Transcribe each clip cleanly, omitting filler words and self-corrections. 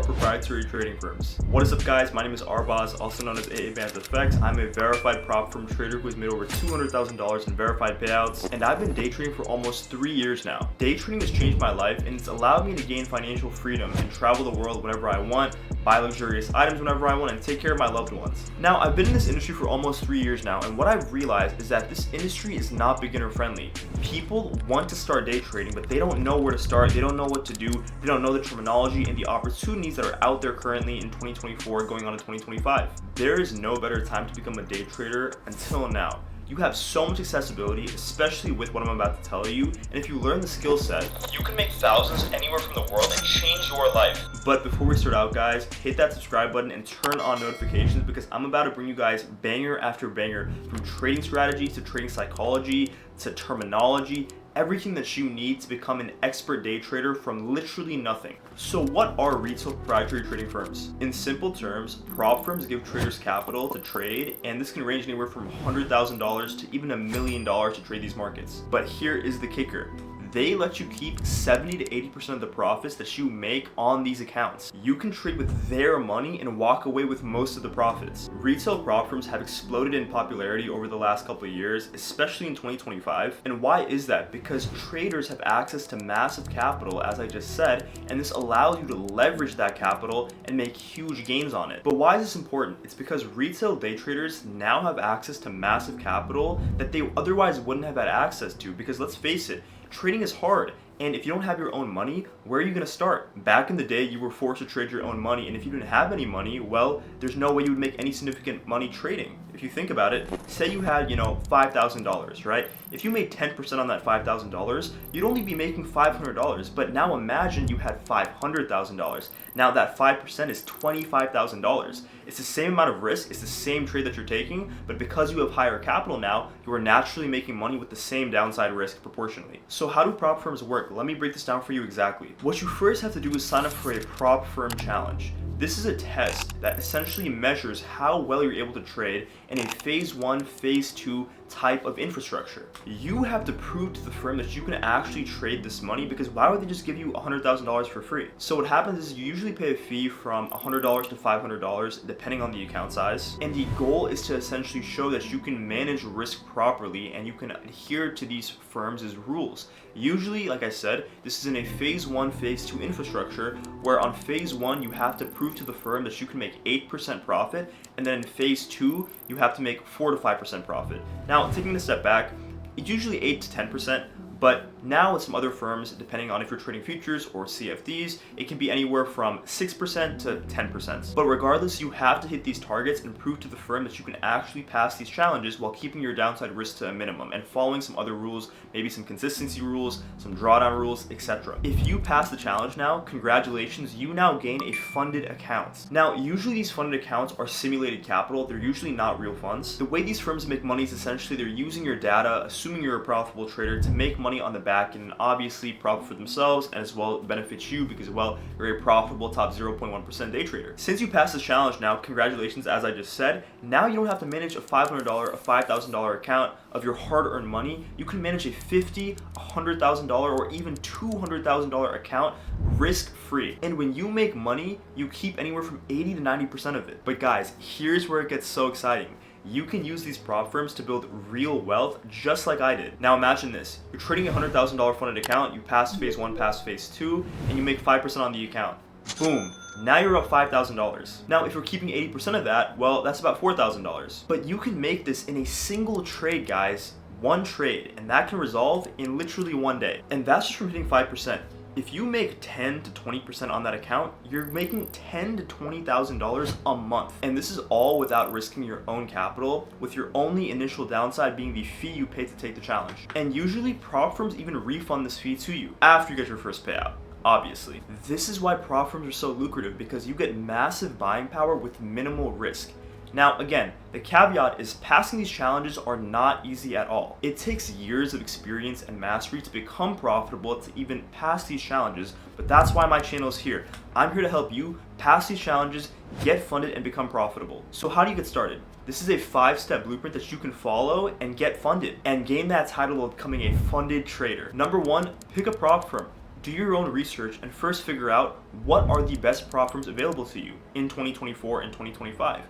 proprietary trading firms. What is up guys, my name is Arbaz, also known as AA Bands Effects. I'm a verified prop firm trader who has made over $200,000 in verified payouts, and I've been day trading for almost 3 years now. Day trading has changed my life and it's allowed me to gain financial freedom and travel the world whenever I want, buy luxurious items whenever I want, and take care of my loved ones. Now, I've been in this industry for almost 3 years now, and what I've realized is that this industry is not beginner friendly. People want to start day trading, but they don't know where to start, they don't know what to do, they don't know the terminology and the opportunities that are out there currently in 2024 going on to 2025. There is no better time to become a day trader until now. You have so much accessibility, especially with what I'm about to tell you, and if you learn the skill set, you can make thousands anywhere from the world and change your life. But before we start out guys, hit that subscribe button and turn on notifications because I'm about to bring you guys banger after banger, from trading strategy to trading psychology to terminology, everything that you need to become an expert day trader from literally nothing. So what are retail proprietary trading firms? In simple terms, prop firms give traders capital to trade, and this can range anywhere from $100,000 to even $1 million to trade these markets. But here is the kicker. They let you keep 70 to 80% of the profits that you make on these accounts. You can trade with their money and walk away with most of the profits. Retail prop firms have exploded in popularity over the last couple of years, especially in 2025. And why is that? Because traders have access to massive capital, as I just said, and this allows you to leverage that capital and make huge gains on it. But why is this important? It's because retail day traders now have access to massive capital that they otherwise wouldn't have had access to, because let's face it, trading is hard, and if you don't have your own money, where are you going to start? Back in the day, you were forced to trade your own money, and if you didn't have any money, well, there's no way you would make any significant money trading. If you think about it, say you had, $5,000, right? If you made 10% on that $5,000, you'd only be making $500, but now imagine you had $500,000. Now that 5% is $25,000. It's the same amount of risk, it's the same trade that you're taking, but because you have higher capital now, you are naturally making money with the same downside risk proportionally. So how do prop firms work? Let me break this down for you exactly. What you first have to do is sign up for a prop firm challenge. This is a test that essentially measures how well you're able to trade in a phase 1, phase 2 type of infrastructure. You have to prove to the firm that you can actually trade this money, because why would they just give you $100,000 for free? So what happens is you usually pay a fee from $100 to $500 depending on the account size, and the goal is to essentially show that you can manage risk properly and you can adhere to these firms' rules. Usually, like I said, this is in a phase 1, phase 2 infrastructure, where on phase 1 you have to prove to the firm that you can make 8% profit, and then in phase 2 you have to make 4 to 5% profit. Now, taking a step back, it's usually 8 to 10%, but now with some other firms, depending on if you're trading futures or CFDs, it can be anywhere from 6% to 10%. But regardless, you have to hit these targets and prove to the firm that you can actually pass these challenges while keeping your downside risk to a minimum and following some other rules, maybe some consistency rules, some drawdown rules, etc. If you pass the challenge now, congratulations, you now gain a funded account. Now, usually these funded accounts are simulated capital, they're usually not real funds. The way these firms make money is essentially they're using your data, assuming you're a profitable trader, to make money on the back and obviously profit for themselves, and as well benefits you because, well, you're a profitable top 0.1% day trader. Since you passed the challenge now, congratulations, as I just said. Now you don't have to manage a $500, a $5,000 account of your hard-earned money. You can manage a $50,000, $100,000, or even $200,000 account risk-free. And when you make money, you keep anywhere from 80 to 90% of it. But guys, here's where it gets so exciting. You can use these prop firms to build real wealth just like I did. Now imagine this, you're trading a $100,000 funded account, you pass phase 1, pass phase 2, and you make 5% on the account. Boom, now you're up $5,000. Now if you're keeping 80% of that, well, that's about $4,000. But you can make this in a single trade, guys, one trade, and that can resolve in literally one day. And that's just from hitting 5%. If you make 10 to 20% on that account, you're making $10,000 to $20,000 a month. And this is all without risking your own capital, with your only initial downside being the fee you pay to take the challenge. And usually prop firms even refund this fee to you after you get your first payout. Obviously. This is why prop firms are so lucrative, because you get massive buying power with minimal risk. Now again, the caveat is passing these challenges are not easy at all. It takes years of experience and mastery to become profitable to even pass these challenges, but that's why my channel is here. I'm here to help you pass these challenges, get funded, and become profitable. So how do you get started? This is a 5-step blueprint that you can follow and get funded and gain that title of becoming a funded trader. Number 1, pick a prop firm. do your own research and first figure out what are the best prop firms available to you in 2024 and 2025.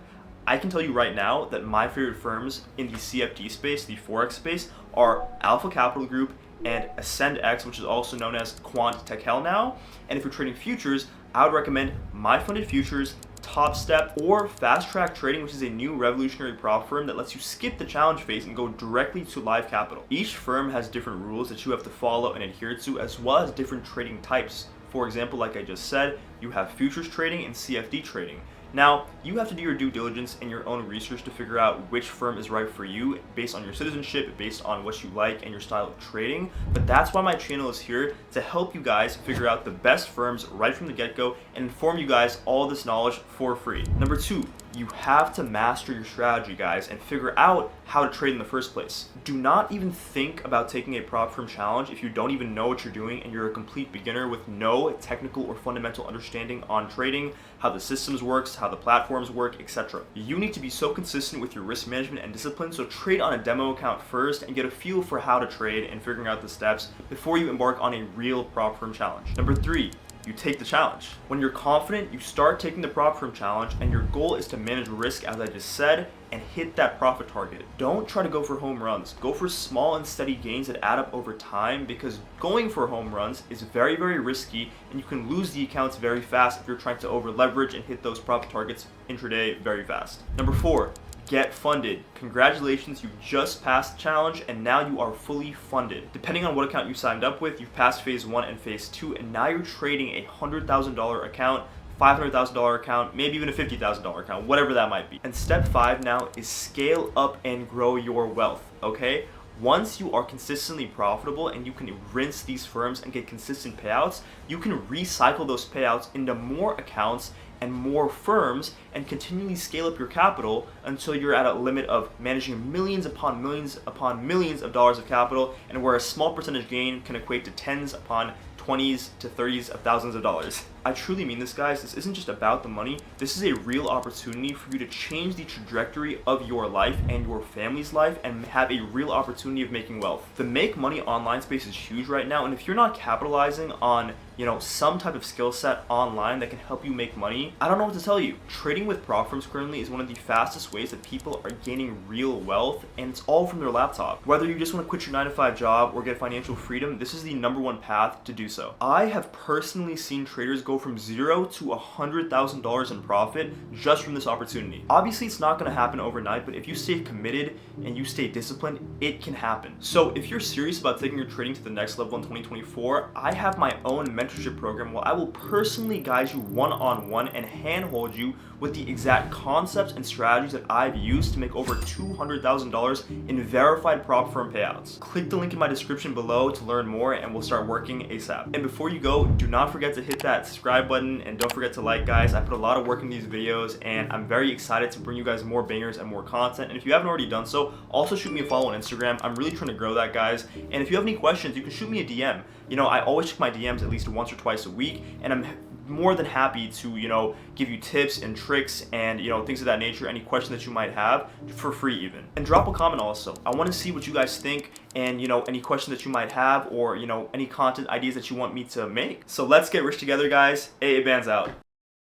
I can tell you right now that my favorite firms in the CFD space, the Forex space, are Alpha Capital Group and AscendX, which is also known as Quant Techel now. And if you're trading futures, I would recommend My Funded Futures, Top Step, or Fast Track Trading, which is a new revolutionary prop firm that lets you skip the challenge phase and go directly to live capital. Each firm has different rules that you have to follow and adhere to, as well as different trading types. For example, like I just said, you have futures trading and CFD trading. Now, you have to do your due diligence and your own research to figure out which firm is right for you based on your citizenship, based on what you like and your style of trading. But that's why my channel is here, to help you guys figure out the best firms right from the get-go and inform you guys all this knowledge for free. Number 2, you have to master your strategy, guys, and figure out how to trade in the first place. Do not even think about taking a prop firm challenge if you don't even know what you're doing and you're a complete beginner with no technical or fundamental understanding on trading, how the systems works, how the platforms work, etc. You need to be so consistent with your risk management and discipline, so trade on a demo account first and get a feel for how to trade and figuring out the steps before you embark on a real prop firm challenge. Number 3, you take the challenge. When you're confident, you start taking the prop firm challenge, and your goal is to manage risk, as I just said, and hit that profit target. Don't try to go for home runs. Go for small and steady gains that add up over time, because going for home runs is very, very risky, and you can lose the accounts very fast if you're trying to over leverage and hit those profit targets intraday very fast. Number 4, get funded. Congratulations, you just passed the challenge and now you are fully funded. Depending on what account you signed up with, you've passed phase 1 and phase 2, and now you're trading a $100,000 account, $500,000 account, maybe even a $50,000 account, whatever that might be. And step 5 now is scale up and grow your wealth, okay? Once you are consistently profitable and you can rinse these firms and get consistent payouts, you can recycle those payouts into more accounts and more firms and continually scale up your capital until you're at a limit of managing millions upon millions of dollars of capital, and where a small percentage gain can equate to tens upon 20s to 30s of thousands of dollars. I truly mean this, guys. This isn't just about the money. This is a real opportunity for you to change the trajectory of your life and your family's life and have a real opportunity of making wealth. The make money online space is huge right now, and if you're not capitalizing on some type of skill set online that can help you make money, I don't know what to tell you. Trading with prop firms currently is one of the fastest ways that people are gaining real wealth, and it's all from their laptop. Whether you just want to quit your 9-to-5 job or get financial freedom, this is the #1 path to do so. I have personally seen traders go from $0 to $100,000 in profit just from this opportunity. Obviously, it's not going to happen overnight, but if you stay committed and you stay disciplined, it can happen. So if you're serious about taking your trading to the next level in 2024, I have my own mentorship program where I will personally guide you one-on-one and handhold you with the exact concepts and strategies that I've used to make over $200,000 in verified prop firm payouts. Click the link in my description below to learn more, and we'll start working ASAP. And before you go, do not forget to hit that subscribe button, and don't forget to like, guys. I put a lot of work in these videos, and I'm very excited to bring you guys more bangers and more content. And if you haven't already done so, also shoot me a follow on Instagram. I'm really trying to grow that, guys. And if you have any questions, you can shoot me a DM. I always check my DMs at least once or twice a week, and I'm more than happy to give you tips and tricks and things of that nature, any question that you might have, for free even. And drop a comment also. I want to see what you guys think, and any question that you might have, or any content ideas that you want me to make. So let's get rich together, guys. AA Bands out.